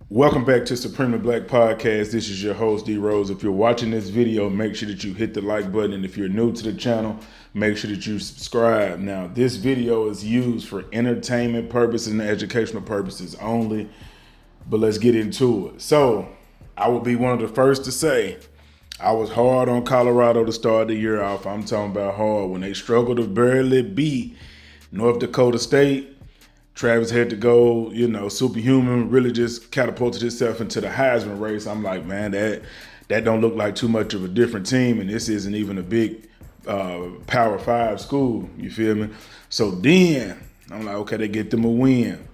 Welcome back to Supremely Black Podcast. This is your host, D Rose. If you're watching this video, make sure that you hit the like button. And if you're new to the channel, make sure that you subscribe. Now, this video is used for entertainment purposes and educational purposes only, but let's get into it. So, I will be one of the first to say, I was hard on Colorado to start the year off. I'm talking about hard. When they struggled to barely beat North Dakota State, Travis had to go, superhuman, really just catapulted himself into the Heisman race. I'm like, man, that don't look like too much of a different team, and this isn't even a big Power 5 school, you feel me? So then, I'm like, okay, they get them a win.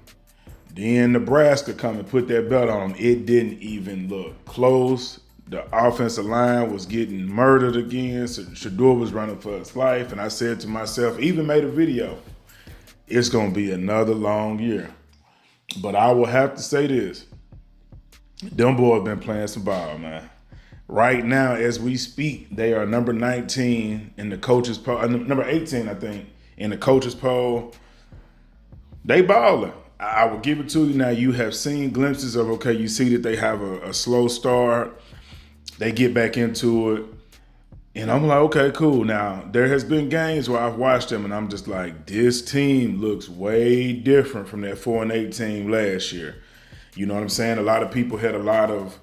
Then Nebraska come and put that belt on them. It didn't even look close. The offensive line was getting murdered again. So Shador was running for his life, and I said to myself, even made a video, it's going to be another long year. But I will have to say this. Them boys been playing some ball, man. Right now, as we speak, they are number 19 in the coaches poll, number 18, I think, in the coaches poll. They balling. I will give it to you now. You have seen glimpses of, okay, you see that they have a slow start. They get back into it. And I'm like, okay, cool. Now, there has been games where I've watched them and I'm just like, this team looks way different from that 4-8 team last year. You know what I'm saying? A lot of people had a lot of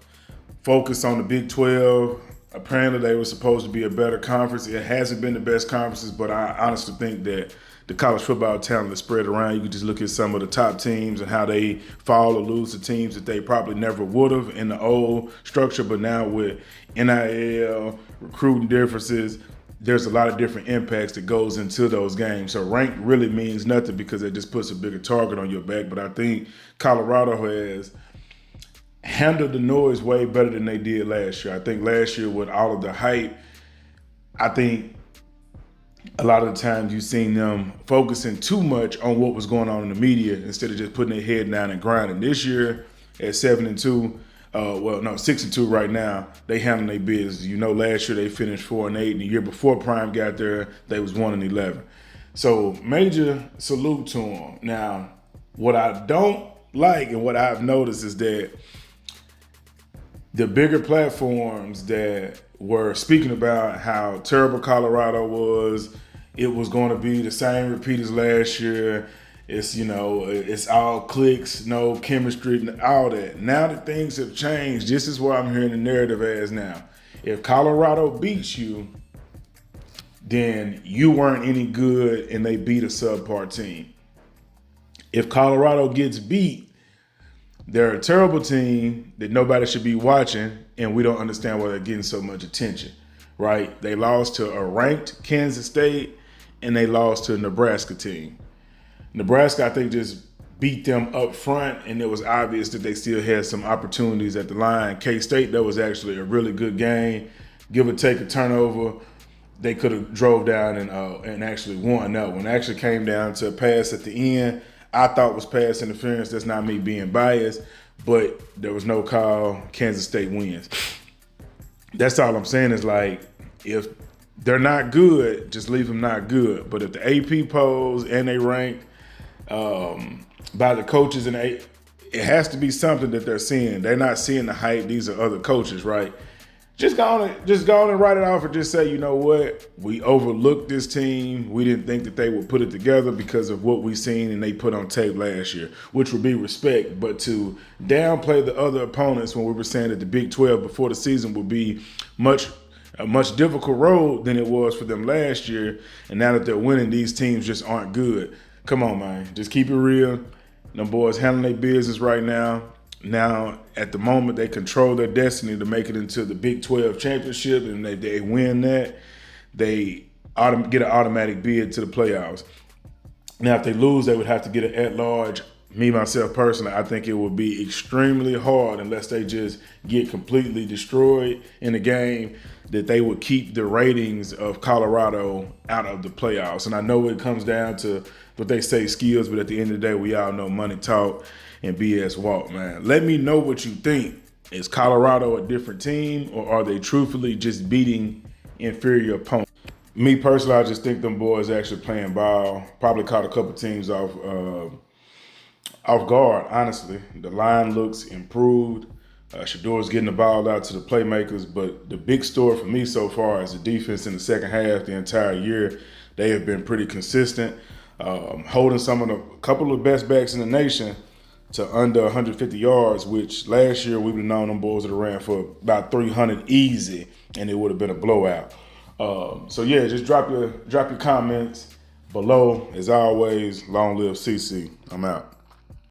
focus on the Big 12. Apparently, they were supposed to be a better conference. It hasn't been the best conferences, but I honestly think that the college football talent is spread around. You can just look at some of the top teams and how they fall or lose to teams that they probably never would have in the old structure. But now with NIL, recruiting differences, there's a lot of different impacts that goes into those games. So rank really means nothing because it just puts a bigger target on your back. But I think Colorado has handled the noise way better than they did last year. I think last year with all of the hype, I think a lot of the times you've seen them focusing too much on what was going on in the media instead of just putting their head down and grinding. This year at 7-2, 6-2 right now, they handling their business. Last year they finished 4-8, and the year before Prime got there, they was 1-11. So major salute to them. Now, what I don't like and what I've noticed is that the bigger platforms that were speaking about how terrible Colorado was, it was going to be the same repeat as last year. It's all clicks, no chemistry, all that. Now that things have changed, this is what I'm hearing the narrative as now. If Colorado beats you, then you weren't any good and they beat a subpar team. If Colorado gets beat, they're a terrible team that nobody should be watching, and we don't understand why they're getting so much attention, right? They lost to a ranked Kansas State, and they lost to a Nebraska team. Nebraska, I think, just beat them up front, and it was obvious that they still had some opportunities at the line. K-State, that was actually a really good game. Give or take a turnover, they could have drove down and actually won that one. It actually came down to a pass at the end. I thought was pass interference. That's not me being biased, but there was no call. Kansas State wins. That's all I'm saying is, like, if they're not good, just leave them not good. But if the AP polls and they rank by the coaches and it has to be something that they're seeing. They're not seeing the hype. These are other coaches, right? Just go on and write it off and just say, you know what? We overlooked this team. We didn't think that they would put it together because of what we seen and they put on tape last year, which would be respect. But to downplay the other opponents when we were saying that the Big 12 before the season would be a much difficult road than it was for them last year, and now that they're winning, these teams just aren't good. Come on, man. Just keep it real. Them boys handling their business right now. Now, at the moment, they control their destiny to make it into the Big 12 championship, and if they win that, they get an automatic bid to the playoffs. Now, if they lose, they would have to get an at-large. Me, myself, personally, I think it would be extremely hard unless they just get completely destroyed in the game that they would keep the ratings of Colorado out of the playoffs. And I know it comes down to what they say skills, but at the end of the day, we all know money talk and BS walk, man. Let me know what you think. Is Colorado a different team, or are they truthfully just beating inferior opponents? Me personally, I just think them boys actually playing ball. Probably caught a couple teams off guard, honestly. The line looks improved. Shador's getting the ball out to the playmakers, but the big story for me so far is the defense in the second half. The entire year, they have been pretty consistent, holding a couple of best backs in the nation to under 150 yards, which last year we would have known them boys would have ran for about 300 easy, and it would have been a blowout. So yeah, just drop your comments below. As always, long live CC. I'm out.